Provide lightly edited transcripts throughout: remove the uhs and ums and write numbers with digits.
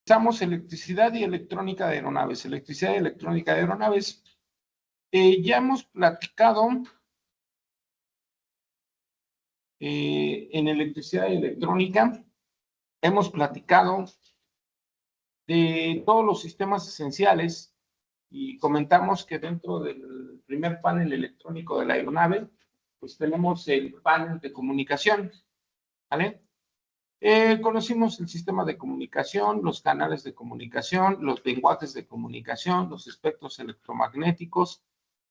Usamos electricidad y electrónica de aeronaves. Electricidad y electrónica de aeronaves. Ya hemos platicado en electricidad y electrónica, hemos platicado de todos los sistemas esenciales y comentamos que dentro del primer panel electrónico de la aeronave, pues tenemos el panel de comunicación, ¿vale? Conocimos el sistema de comunicación, los canales de comunicación, los lenguajes de comunicación, los espectros electromagnéticos,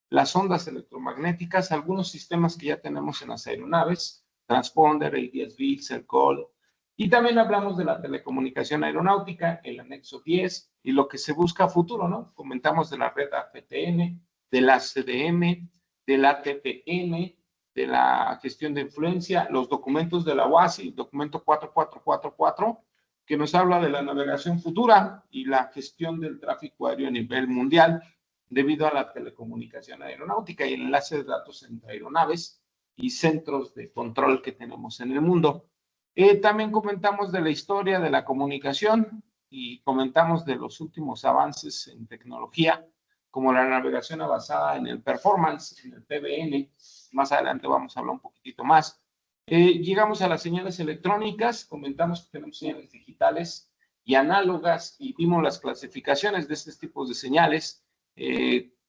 las ondas electromagnéticas, algunos sistemas que ya tenemos en las aeronaves, transponder, ADS-B, CERCOL, y también hablamos de la telecomunicación aeronáutica, el anexo 10, y lo que se busca a futuro, ¿no? Comentamos de la red AFTN, de la CDM, de la TPM, de la gestión de influencia, los documentos de la OASI, documento 4444, que nos habla de la navegación futura y la gestión del tráfico aéreo a nivel mundial debido a la telecomunicación aeronáutica y el enlace de datos entre aeronaves y centros de control que tenemos en el mundo. También comentamos de la historia de la comunicación y comentamos de los últimos avances en tecnología, como la navegación basada en el performance, en el PBN. Más adelante vamos a hablar un poquitito más. Llegamos a las señales electrónicas, comentamos que tenemos señales digitales y análogas y vimos las clasificaciones de estos tipos de señales.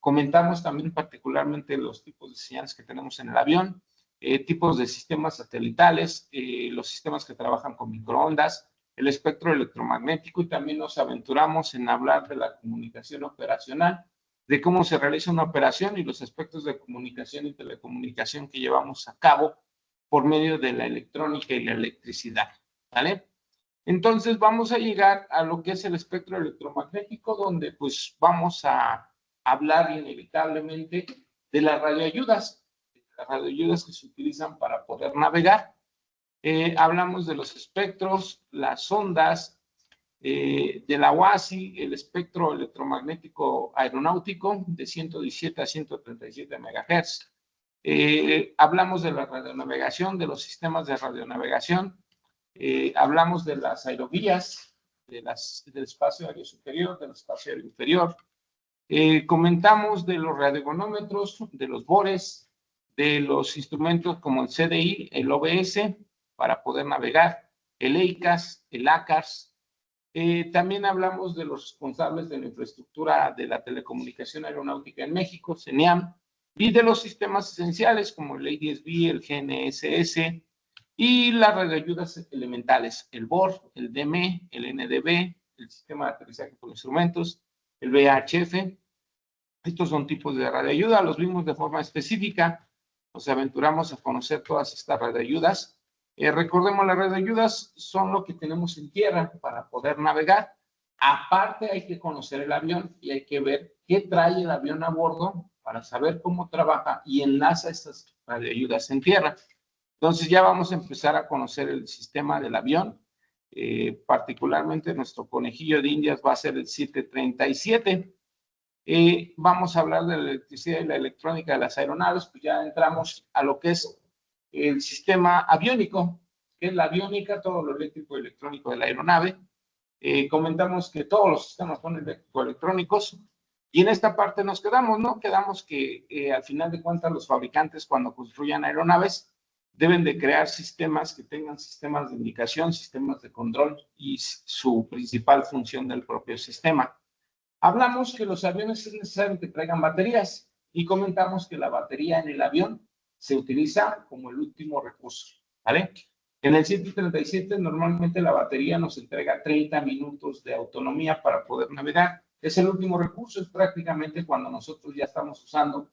Comentamos también particularmente los tipos de señales que tenemos en el avión, tipos de sistemas satelitales, los sistemas que trabajan con microondas, el espectro electromagnético y también nos aventuramos en hablar de la comunicación operacional, de cómo se realiza una operación y los aspectos de comunicación y telecomunicación que llevamos a cabo por medio de la electrónica y la electricidad, ¿vale? Entonces vamos a llegar a lo que es el espectro electromagnético, donde pues vamos a hablar inevitablemente de las radioayudas que se utilizan para poder navegar. Hablamos de los espectros, las ondas, de la OASI, el espectro electromagnético aeronáutico de 117 a 137 MHz. Hablamos de la radionavegación, de los sistemas de radionavegación. Hablamos de las aerovías, del espacio aéreo superior, del espacio aéreo inferior. Comentamos de los radiogonómetros, de los bores, de los instrumentos como el CDI, el OBS, para poder navegar, el EICAS, el ACARS. También hablamos de los responsables de la infraestructura de la telecomunicación aeronáutica en México, CENEAM, y de los sistemas esenciales como el ADS-B, el GNSS y las radioayudas elementales, el BOR, el DME, el NDB, el sistema de aterrizaje por instrumentos, el VHF. Estos son tipos de radioayuda, los vimos de forma específica, nos aventuramos a conocer todas estas radioayudas. Recordemos, las radioayudas son lo que tenemos en tierra para poder navegar. Aparte hay que conocer el avión y hay que ver qué trae el avión a bordo para saber cómo trabaja y enlaza estas radioayudas en tierra. Entonces ya vamos a empezar a conocer el sistema del avión. Particularmente nuestro conejillo de indias va a ser el 737. Vamos a hablar de la electricidad y la electrónica de las aeronaves, pues ya entramos a lo que es el sistema aviónico, que es la aviónica, todo lo eléctrico y electrónico de la aeronave. Comentamos que todos los sistemas son eléctrico-electrónicos y en esta parte nos quedamos, ¿no? Quedamos que al final de cuentas los fabricantes cuando construyan aeronaves deben de crear sistemas que tengan sistemas de indicación, sistemas de control y su principal función del propio sistema. Hablamos que los aviones es necesario que traigan baterías y comentamos que la batería en el avión se utiliza como el último recurso, ¿vale? En el 737 normalmente la batería nos entrega 30 minutos de autonomía para poder navegar. Es el último recurso, es prácticamente cuando nosotros ya estamos usando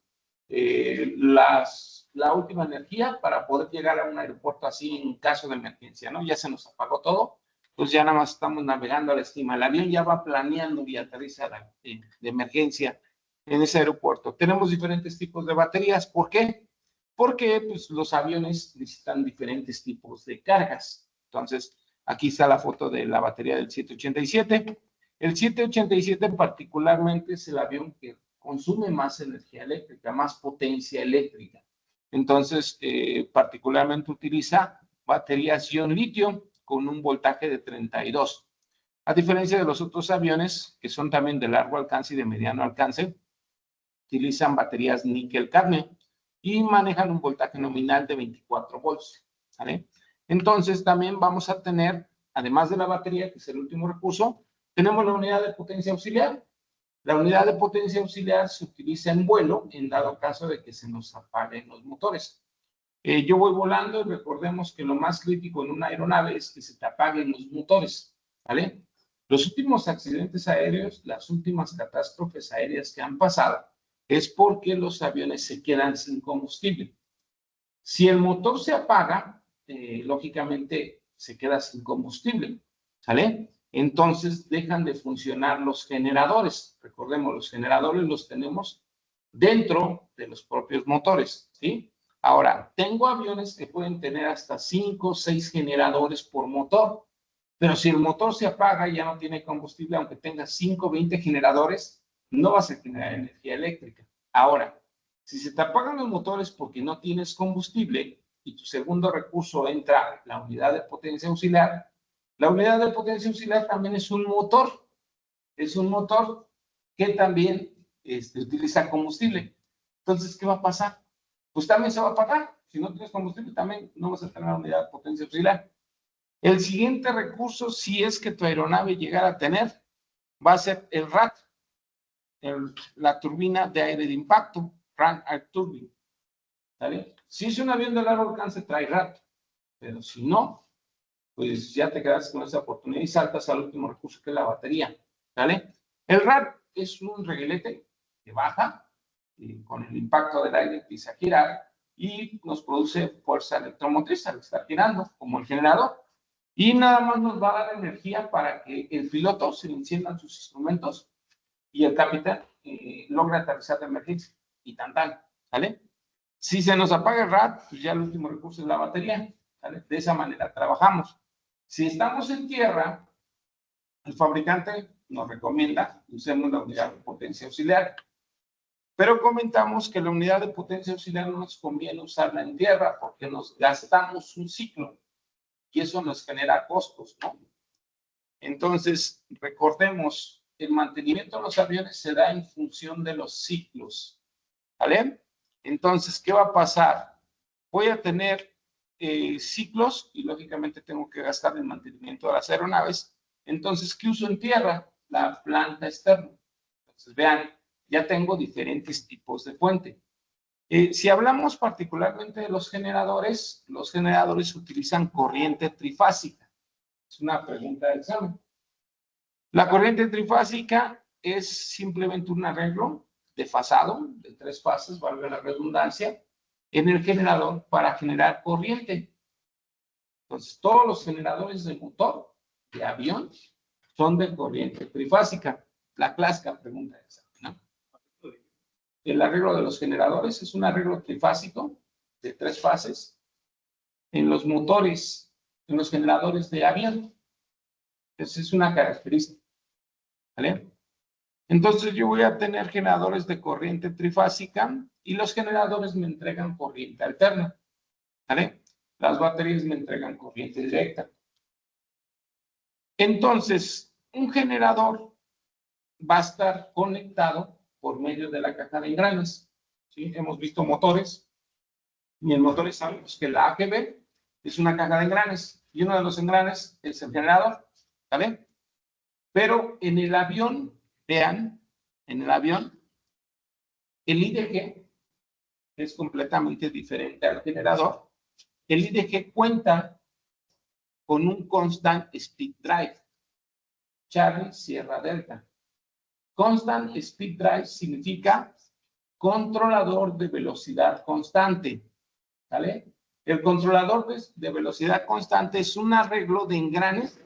la última energía para poder llegar a un aeropuerto así en caso de emergencia, ¿no? Ya se nos apagó todo. Pues ya nada más estamos navegando a la estima. El avión ya va planeando y aterriza de emergencia en ese aeropuerto. Tenemos diferentes tipos de baterías. ¿Por qué? Porque pues, los aviones necesitan diferentes tipos de cargas. Entonces, aquí está la foto de la batería del 787. El 787 particularmente es el avión que consume más energía eléctrica, más potencia eléctrica. Entonces, particularmente utiliza baterías ion litio con un voltaje de 32. A diferencia de los otros aviones, que son también de largo alcance y de mediano alcance, utilizan baterías níquel-cadmio y manejan un voltaje nominal de 24 volts. ¿Vale? Entonces, también vamos a tener, además de la batería, que es el último recurso, tenemos la unidad de potencia auxiliar. La unidad de potencia auxiliar se utiliza en vuelo en dado caso de que se nos apaguen los motores. Yo voy volando y recordemos que lo más crítico en una aeronave es que se te apaguen los motores. ¿Vale? Los últimos accidentes aéreos, las últimas catástrofes aéreas que han pasado, es porque los aviones se quedan sin combustible. Si el motor se apaga, lógicamente se queda sin combustible, ¿sale? Entonces dejan de funcionar los generadores. Recordemos, los generadores los tenemos dentro de los propios motores, ¿sí? Ahora, tengo aviones que pueden tener hasta 5 o 6 generadores por motor, pero si el motor se apaga y ya no tiene combustible, aunque tenga 5 o 20 generadores, no vas a generar energía eléctrica. Ahora, si se te apagan los motores porque no tienes combustible y tu segundo recurso entra la unidad de potencia auxiliar, la unidad de potencia auxiliar también es un motor que también utiliza combustible. Entonces, ¿qué va a pasar? Pues también se va a apagar. Si no tienes combustible, también no vas a tener la unidad de potencia auxiliar. El siguiente recurso, si es que tu aeronave llegara a tener, va a ser el RAT, la turbina de aire de impacto, Ram Air Turbine. ¿Vale? Si es un avión de largo alcance, trae RAT, pero si no, pues ya te quedas con esa oportunidad y saltas al último recurso, que es la batería. ¿Vale? El RAT es un reguilete que baja y con el impacto del aire empieza a girar y nos produce fuerza electromotriz al estar girando, como el generador. Y nada más nos va a dar energía para que el piloto se le enciendan sus instrumentos y el capitán logre aterrizar de emergencia y tan, ¿vale? Si se nos apaga el RAT, pues ya el último recurso es la batería, ¿vale? De esa manera trabajamos. Si estamos en tierra, el fabricante nos recomienda que usemos la unidad de potencia auxiliar, pero comentamos que la unidad de potencia auxiliar no nos conviene usarla en tierra porque nos gastamos un ciclo y eso nos genera costos, ¿no? Entonces, recordemos, el mantenimiento de los aviones se da en función de los ciclos, ¿vale? Entonces, ¿qué va a pasar? Voy a tener ciclos y lógicamente tengo que gastar el mantenimiento de las aeronaves. Entonces, ¿qué uso en tierra? La planta externa. Entonces, vean, ya tengo diferentes tipos de fuente. Si hablamos particularmente de los generadores utilizan corriente trifásica. Es una pregunta de examen. La corriente trifásica es simplemente un arreglo desfasado de 3 fases, valga la redundancia, en el generador para generar corriente. Entonces, todos los generadores de motor de avión son de corriente trifásica. La clásica pregunta de examen, ¿no? El arreglo de los generadores es un arreglo trifásico de 3 fases en los motores, en los generadores de avión. Esa es una característica, ¿vale? Entonces yo voy a tener generadores de corriente trifásica y los generadores me entregan corriente alterna, ¿vale? Las baterías me entregan corriente directa. Entonces, un generador va a estar conectado por medio de la caja de engranes, ¿sí? Hemos visto motores y en motores sabemos que la AGB es una caja de engranes y uno de los engranes es el generador, ¿vale? Pero en el avión, vean, en el avión, el IDG es completamente diferente al generador. El IDG cuenta con un Constant Speed Drive, Charlie Sierra Delta. Constant Speed Drive significa controlador de velocidad constante, ¿vale? El controlador de velocidad constante es un arreglo de engranes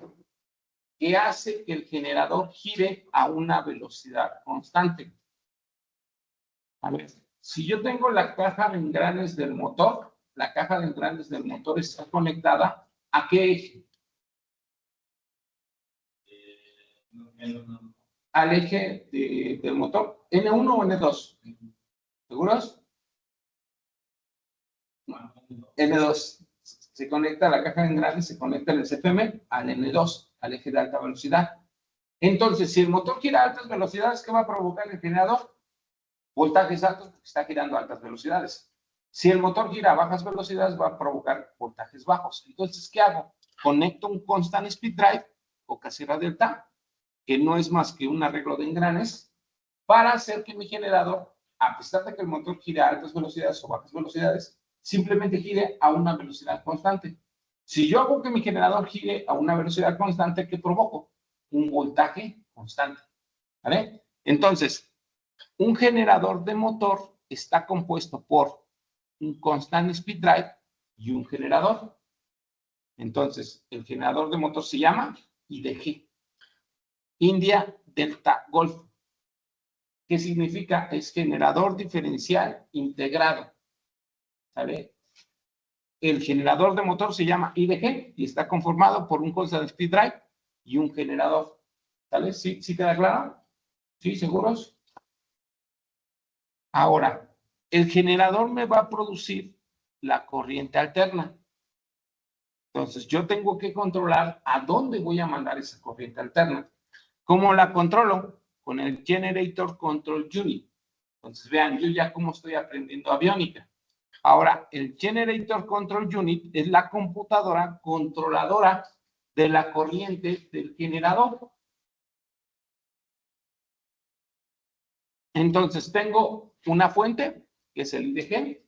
que hace que el generador gire a una velocidad constante. A ver, si yo tengo la caja de engranes del motor, la caja de engranes del motor está conectada ¿a qué eje? Al eje del motor. ¿N1 o N2? ¿Seguros? N2. Se conecta la caja de engranes, se conecta el CFM al N2, al eje de alta velocidad. Entonces, si el motor gira a altas velocidades, ¿qué va a provocar el generador? Voltajes altos porque está girando a altas velocidades. Si el motor gira a bajas velocidades, va a provocar voltajes bajos. Entonces, ¿qué hago? Conecto un constant speed drive o casera delta, que no es más que un arreglo de engranes, para hacer que mi generador, a pesar de que el motor gire a altas velocidades o bajas velocidades, simplemente gire a una velocidad constante. Si yo hago que mi generador gire a una velocidad constante, ¿qué provoco? Un voltaje constante. ¿Vale? Entonces, un generador de motor está compuesto por un constant speed drive y un generador. Entonces, el generador de motor se llama IDG. India Delta Golf. ¿Qué significa? Es generador diferencial integrado. ¿Sale? El generador de motor se llama IDG y está conformado por un constant speed drive y un generador. ¿Sale? ¿Sí, sí queda claro? ¿Sí? ¿Seguros? Ahora, el generador me va a producir la corriente alterna. Entonces, yo tengo que controlar a dónde voy a mandar esa corriente alterna. ¿Cómo la controlo? Con el Generator Control Unit. Entonces, vean, yo ya cómo estoy aprendiendo aviónica. Ahora, el Generator Control Unit es la computadora controladora de la corriente del generador. Entonces, tengo una fuente, que es el IDG.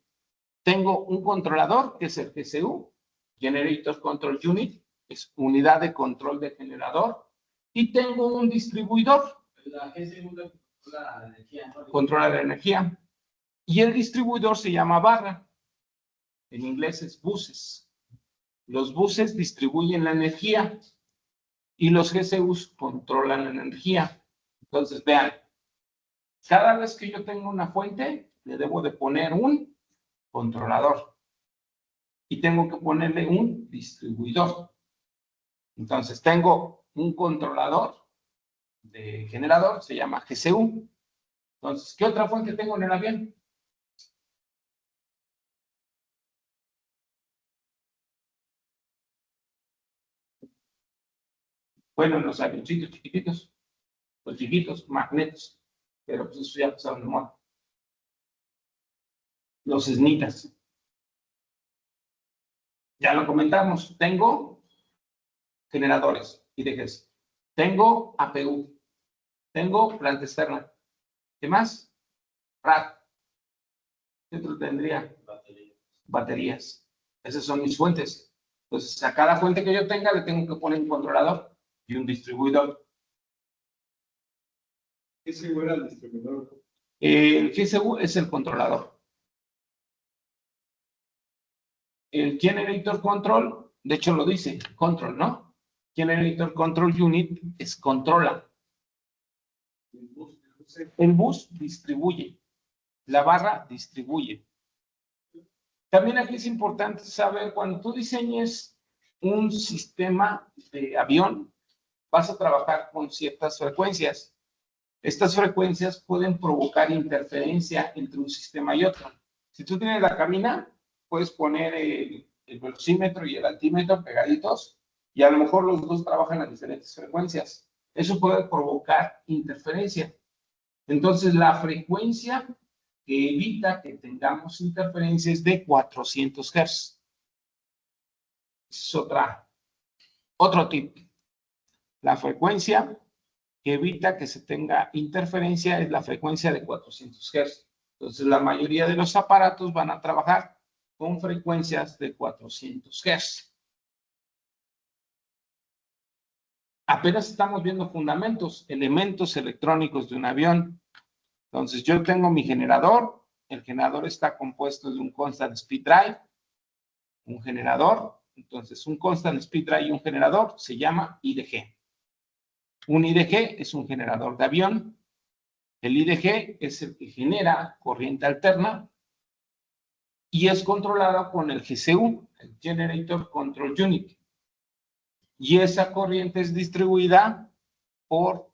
Tengo un controlador, que es el GCU, Generator Control Unit, es unidad de control de generador. Y tengo un distribuidor. La GCU controla la energía, ¿no? Controla la energía. Y el distribuidor se llama barra. En inglés es buses. Los buses distribuyen la energía y los GCUs controlan la energía. Entonces, vean, cada vez que yo tengo una fuente, le debo de poner un controlador y tengo que ponerle un distribuidor. Entonces, tengo un controlador de generador, se llama GCU. Entonces, ¿qué otra fuente tengo en el avión? Bueno, los avioncitos chiquititos, los chiquitos, magnetos, pero pues eso ya pasaron de moda. Los SNITAS. Ya lo comentamos, tengo generadores, IDGs. Tengo APU, tengo planta externa. ¿Qué más? RAD. ¿Qué otro tendría? Baterías. Esas son mis fuentes. Entonces, a cada fuente que yo tenga le tengo que poner un controlador y un distribuidor. ¿Qué seguro era el distribuidor? El GCU es el controlador. El Generator Control, de hecho lo dice, control, ¿no? Generator Control Unit es controla. El bus distribuye. La barra distribuye. También aquí es importante saber, cuando tú diseñes un sistema de avión, vas a trabajar con ciertas frecuencias. Estas frecuencias pueden provocar interferencia entre un sistema y otro. Si tú tienes la cabina, puedes poner el velocímetro y el altímetro pegaditos y a lo mejor los dos trabajan a diferentes frecuencias. Eso puede provocar interferencia. Entonces, la frecuencia que evita que tengamos interferencias de 400 Hz. Es otro tip. La frecuencia que evita que se tenga interferencia es la frecuencia de 400 Hz. Entonces, la mayoría de los aparatos van a trabajar con frecuencias de 400 Hz. Apenas estamos viendo fundamentos, elementos electrónicos de un avión. Entonces, yo tengo mi generador. El generador está compuesto de un constant speed drive, un generador. Entonces, un constant speed drive y un generador se llama IDG. Un IDG es un generador de avión. El IDG es el que genera corriente alterna y es controlado con el GCU, el Generator Control Unit. Y esa corriente es distribuida por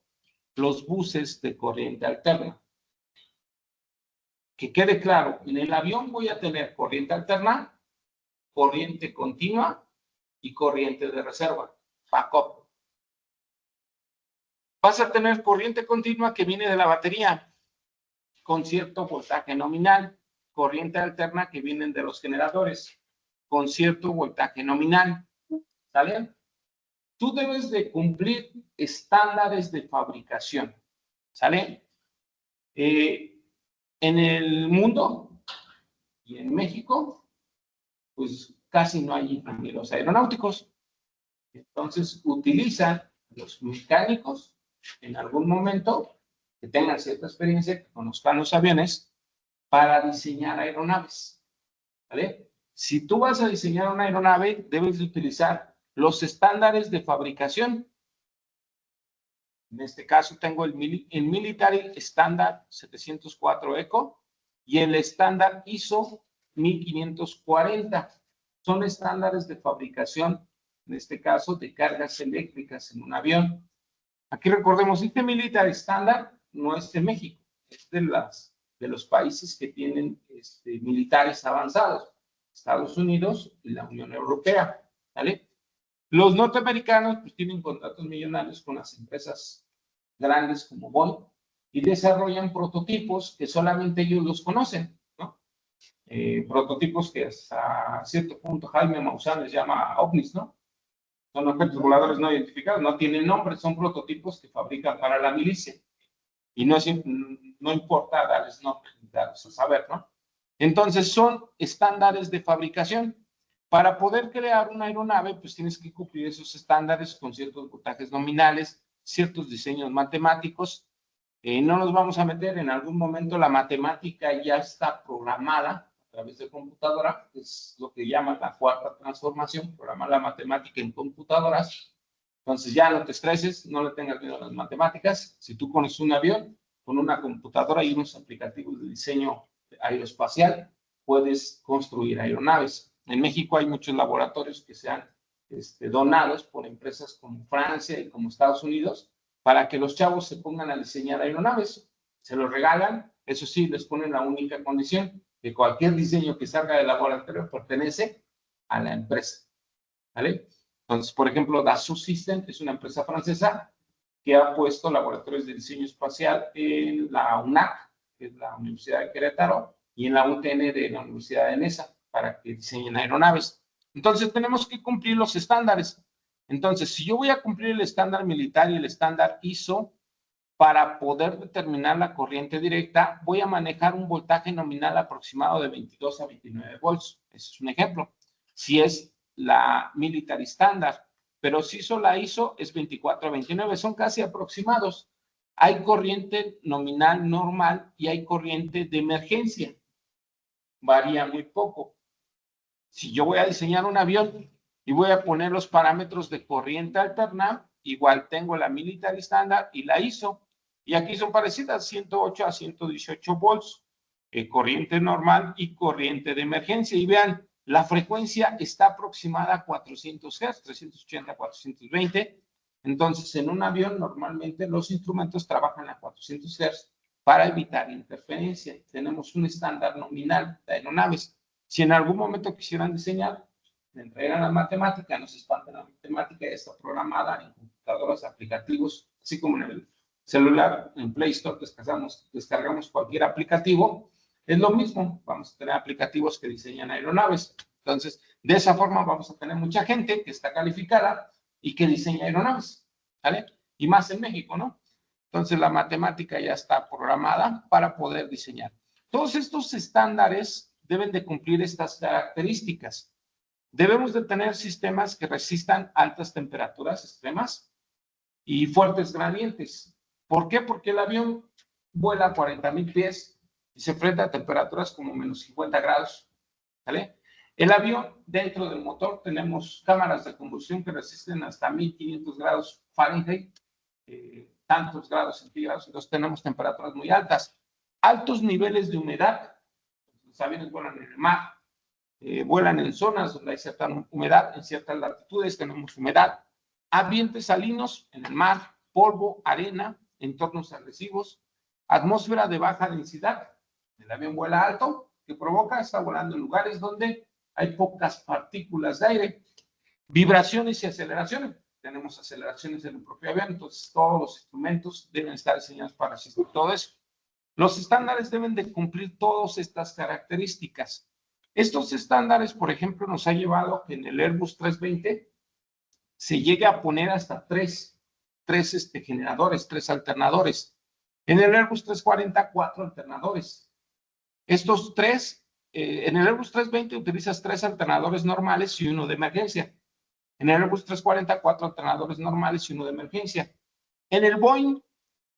los buses de corriente alterna. Que quede claro, en el avión voy a tener corriente alterna, corriente continua y corriente de reserva, backup. vas a tener corriente continua que viene de la batería con cierto voltaje nominal, corriente alterna que vienen de los generadores con cierto voltaje nominal, ¿sale? Tú debes de cumplir estándares de fabricación, ¿sale? En el mundo y en México, pues casi no hay ingenieros aeronáuticos. Entonces, utilizan los mecánicos en algún momento que tengan cierta experiencia, que conozcan los aviones, para diseñar aeronaves, ¿vale? Si tú vas a diseñar una aeronave, debes de utilizar los estándares de fabricación. En este caso tengo el Military Standard 704 ECO y el estándar ISO 1540. Son estándares de fabricación, en este caso, de cargas eléctricas en un avión. Aquí recordemos, este Military Standard no es de México, es de los países que tienen militares avanzados, Estados Unidos y la Unión Europea, ¿vale? Los norteamericanos pues tienen contratos millonarios con las empresas grandes como Boeing y desarrollan prototipos que solamente ellos los conocen, ¿no? Prototipos que hasta cierto punto Jaime Maussan les llama ovnis, ¿no? Son objetos voladores no identificados, no tienen nombre, son prototipos que fabrican para la milicia. Y no importa darles nombre, darles a saber, ¿no? Entonces son estándares de fabricación. Para poder crear una aeronave, pues tienes que cumplir esos estándares con ciertos voltajes nominales, ciertos diseños matemáticos. No nos vamos a meter, en algún momento la matemática ya está programada a través de computadora, es lo que llaman la cuarta transformación, programar la matemática en computadoras. Entonces ya no te estreses, no le tengas miedo a las matemáticas. Si tú conoces un avión con una computadora y unos aplicativos de diseño aeroespacial, puedes construir aeronaves. En México hay muchos laboratorios que se han donados por empresas como Francia y como Estados Unidos para que los chavos se pongan a diseñar aeronaves. Se los regalan, eso sí, les ponen la única condición que cualquier diseño que salga del laboratorio pertenece a la empresa, ¿vale? Entonces, por ejemplo, Dassault Systèmes es una empresa francesa que ha puesto laboratorios de diseño espacial en la UNAC, que es la Universidad de Querétaro, y en la UTN de la Universidad de Nesa, para que diseñen aeronaves. Entonces, tenemos que cumplir los estándares. Entonces, si yo voy a cumplir el estándar militar y el estándar ISO, para poder determinar la corriente directa, voy a manejar un voltaje nominal aproximado de 22 a 29 volts. Ese es un ejemplo. Si es la Military Standard, pero si la ISO es 24 a 29, son casi aproximados. Hay corriente nominal normal y hay corriente de emergencia. Varía muy poco. Si yo voy a diseñar un avión y voy a poner los parámetros de corriente alterna, igual tengo la Military Standard y la ISO. Y aquí son parecidas, 108 a 118 volts, corriente normal y corriente de emergencia. Y vean, la frecuencia está aproximada a 400 Hz, 380 a 420. Entonces, en un avión, normalmente los instrumentos trabajan a 400 Hz para evitar interferencia. Tenemos un estándar nominal de aeronaves. Si en algún momento quisieran diseñar, le entregan la matemática, no se espantan, la matemática ya está programada en computadoras, aplicativos, así como en el celular, en Play Store descargamos cualquier aplicativo, es lo mismo, vamos a tener aplicativos que diseñan aeronaves. Entonces, de esa forma vamos a tener mucha gente que está calificada y que diseña aeronaves, ¿vale? Y más en México, ¿no? Entonces, la matemática ya está programada para poder diseñar. Todos estos estándares deben de cumplir estas características. Debemos de tener sistemas que resistan altas temperaturas extremas y fuertes gradientes. ¿Por qué? Porque el avión vuela a 40,000 pies y se enfrenta a temperaturas como menos 50 grados, ¿vale? El avión, dentro del motor, tenemos cámaras de combustión que resisten hasta 1500 grados Fahrenheit, tantos grados centígrados, entonces tenemos temperaturas muy altas. Altos niveles de humedad, los aviones vuelan en el mar, vuelan en zonas donde hay cierta humedad, en ciertas latitudes tenemos humedad, ambientes salinos en el mar, polvo, arena, entornos agresivos, atmósfera de baja densidad. El avión vuela alto, que provoca, está volando en lugares donde hay pocas partículas de aire, vibraciones y aceleraciones. tenemos aceleraciones en el propio avión, entonces todos los instrumentos deben estar diseñados para resistir todo eso. Los estándares deben de cumplir todas estas características. Estos estándares, por ejemplo, nos ha llevado que en el Airbus 320 se llegue a poner hasta tres generadores, 3 alternadores. En el Airbus 340, 4 alternadores. Estos 3, en el Airbus 320 utilizas 3 alternadores normales y 1 de emergencia. En el Airbus 340, 4 alternadores normales y 1 de emergencia. En el Boeing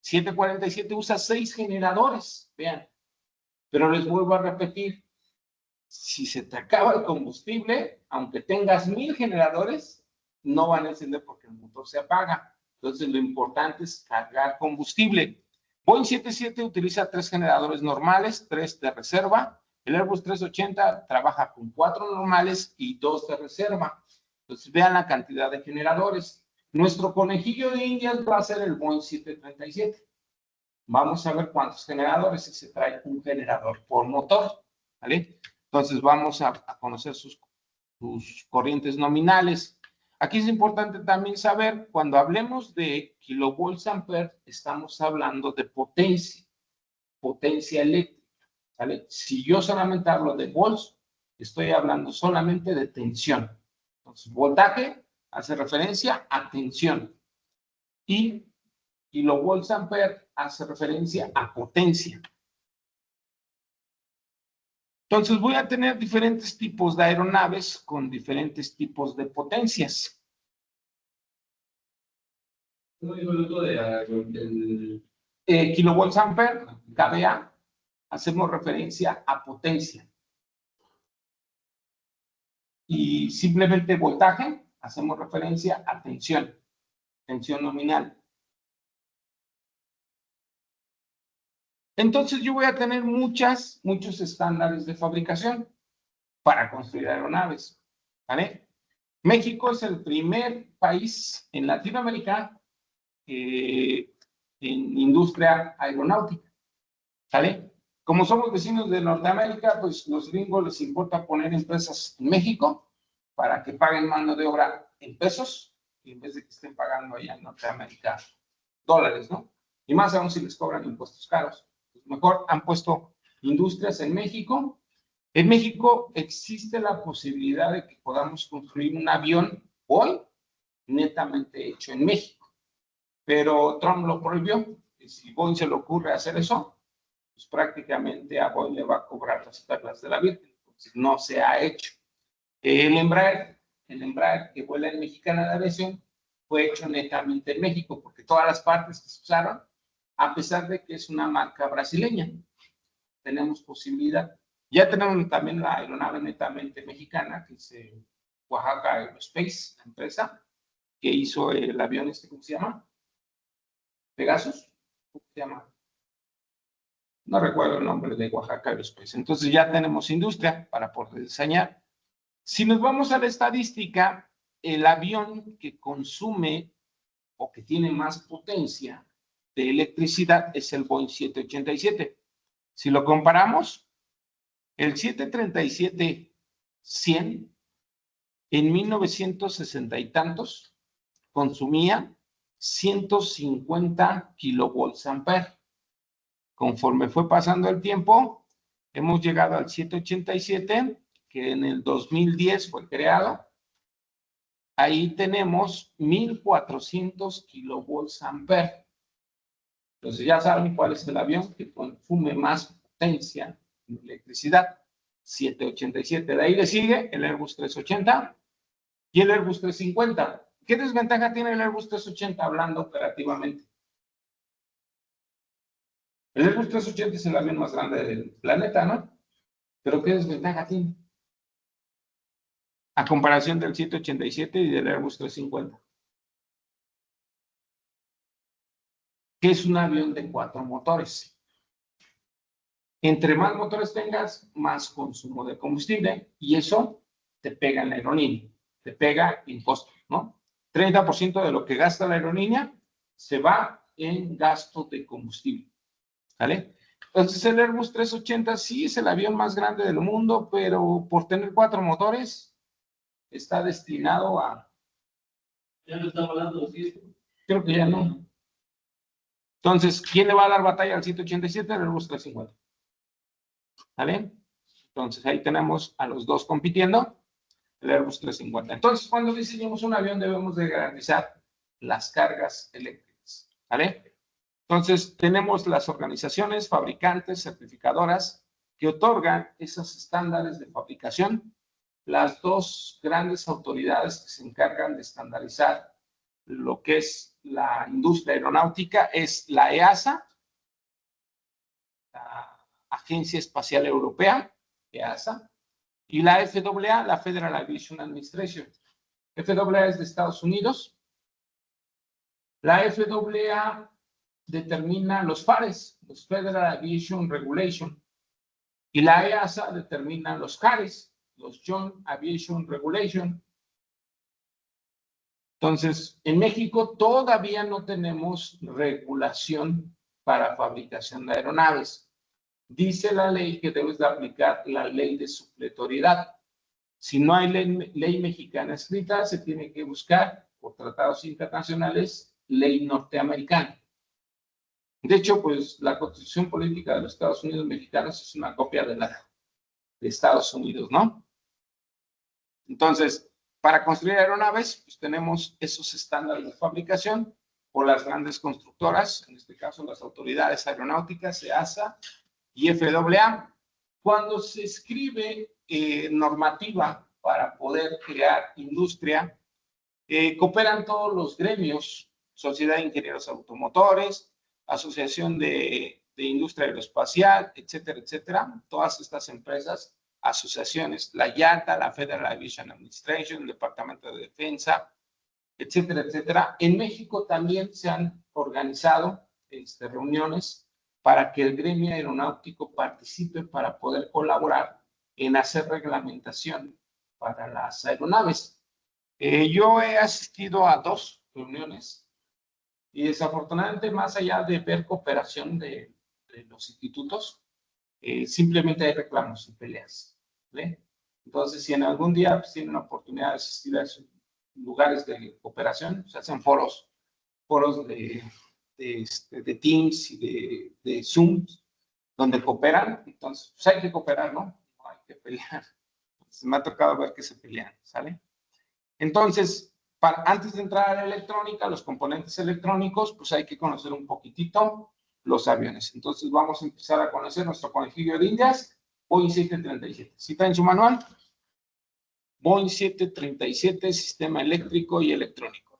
747 usa 6 generadores, vean. Pero les vuelvo a repetir, si se te acaba el combustible, aunque tengas 1000 generadores, no van a encender porque el motor se apaga. Entonces, lo importante es cargar combustible. Boeing 77 utiliza 3 generadores normales, 3 de reserva. El Airbus 380 trabaja con 4 normales y 2 de reserva. Entonces, vean la cantidad de generadores. Nuestro conejillo de indias va a ser el Boeing 737. Vamos a ver cuántos generadores y se trae un generador por motor, ¿vale? Entonces, vamos a conocer sus corrientes nominales. Aquí es importante también saber, cuando hablemos de kilovolts ampere, estamos hablando de potencia eléctrica, ¿vale? Si yo solamente hablo de volts, estoy hablando solamente de tensión. Entonces, voltaje hace referencia a tensión y kilovolts ampere hace referencia a potencia. Entonces, voy a tener diferentes tipos de aeronaves con diferentes tipos de potencias. ¿Cómo dijo el otro de Kilovolts ampere, kVA, hacemos referencia a potencia. Y simplemente voltaje, hacemos referencia a tensión nominal. Entonces yo voy a tener muchos estándares de fabricación para construir aeronaves, ¿vale? México es el primer país en Latinoamérica en industria aeronáutica, ¿vale? Como somos vecinos de Norteamérica, pues los gringos les importa poner empresas en México para que paguen mano de obra en pesos y en vez de que estén pagando allá en Norteamérica dólares, ¿no? Y más aún si les cobran impuestos caros. Pues mejor han puesto industrias en México. En México existe la posibilidad de que podamos construir un avión hoy netamente hecho en México. Pero Trump lo prohibió. Y si Boeing se le ocurre hacer eso, pues prácticamente a Boeing le va a cobrar las perlas de la Virgen. Entonces, no se ha hecho. El Embraer que vuela en Mexicana de Aviación fue hecho netamente en México, porque todas las partes que se usaron, a pesar de que es una marca brasileña, tenemos posibilidad. Ya tenemos también la aeronave netamente mexicana, que es Oaxaca Aerospace, la empresa, que hizo el avión ¿cómo se llama? Pegasus, ¿cómo se llama? No recuerdo el nombre de Oaxaca Aerospace. Entonces ya tenemos industria para poder diseñar. Si nos vamos a la estadística, el avión que consume o que tiene más potencia de electricidad es el Boeing 787. Si lo comparamos, el 737-100 en 1960 y tantos consumía 150 kilovolts ampere. Conforme fue pasando el tiempo, hemos llegado al 787, que en el 2010 fue creado. Ahí tenemos 1400 kilovolts ampere. Entonces ya saben cuál es el avión que consume más potencia en electricidad. 787. De ahí le sigue el Airbus 380 y el Airbus 350. ¿Qué desventaja tiene el Airbus 380 hablando operativamente? El Airbus 380 es el avión más grande del planeta, ¿no? Pero ¿qué desventaja tiene? A comparación del 787 y del Airbus 350. Que es un avión de 4 motores. Entre más motores tengas, más consumo de combustible y eso te pega en la aerolínea, te pega en costo, ¿no? 30% de lo que gasta la aerolínea se va en gasto de combustible, ¿vale? Entonces el Airbus 380 sí es el avión más grande del mundo, pero por tener 4 motores está destinado a Ya no estamos hablando, ¿sí? Creo que ya no. Entonces, ¿quién le va a dar batalla al 787? El Airbus 350. ¿Vale? Entonces, ahí tenemos a los dos compitiendo, el Airbus 350. Entonces, cuando diseñamos un avión, debemos de garantizar las cargas eléctricas. ¿Vale? Entonces, tenemos las organizaciones, fabricantes, certificadoras, que otorgan esos estándares de fabricación. Las dos grandes autoridades que se encargan de estandarizar lo que es la industria aeronáutica es la EASA, la Agencia Espacial Europea, EASA, y la FAA, la Federal Aviation Administration. FAA es de Estados Unidos. La FAA determina los FARES, los Federal Aviation Regulation, y la EASA determina los CARES, los Joint Aviation Regulation. Entonces, en México todavía no tenemos regulación para fabricación de aeronaves. Dice la ley que debes de aplicar la ley de supletoriedad. Si no hay ley mexicana escrita, se tiene que buscar por tratados internacionales ley norteamericana. De hecho, pues la Constitución Política de los Estados Unidos Mexicanos es una copia de la de Estados Unidos, ¿no? Entonces, para construir aeronaves, pues tenemos esos estándares de fabricación por las grandes constructoras, en este caso las autoridades aeronáuticas, EASA y FAA. Cuando se escribe normativa para poder crear industria, cooperan todos los gremios, Sociedad de Ingenieros Automotores, Asociación de Industria Aeroespacial, etcétera, etcétera. Todas estas empresas, asociaciones, la IATA, la Federal Aviation Administration, el Departamento de Defensa, etcétera, etcétera. En México también se han organizado reuniones para que el gremio aeronáutico participe para poder colaborar en hacer reglamentación para las aeronaves. Yo he asistido a 2 reuniones y desafortunadamente, más allá de ver cooperación de los institutos, simplemente hay reclamos y peleas. ¿Vale? Entonces, si en algún día pues, tienen la oportunidad de asistir a esos lugares de cooperación, se hacen foros de Teams y de Zoom, donde cooperan, entonces pues hay que cooperar, ¿no? No hay que pelear. Entonces, me ha tocado ver que se pelean, ¿sale? Entonces, antes de entrar a la electrónica, los componentes electrónicos, pues hay que conocer un poquitito los aviones. Entonces, vamos a empezar a conocer nuestro conejillo de indias, Boeing 737. ¿Sí está en su manual? Boeing 737, sistema eléctrico y electrónico.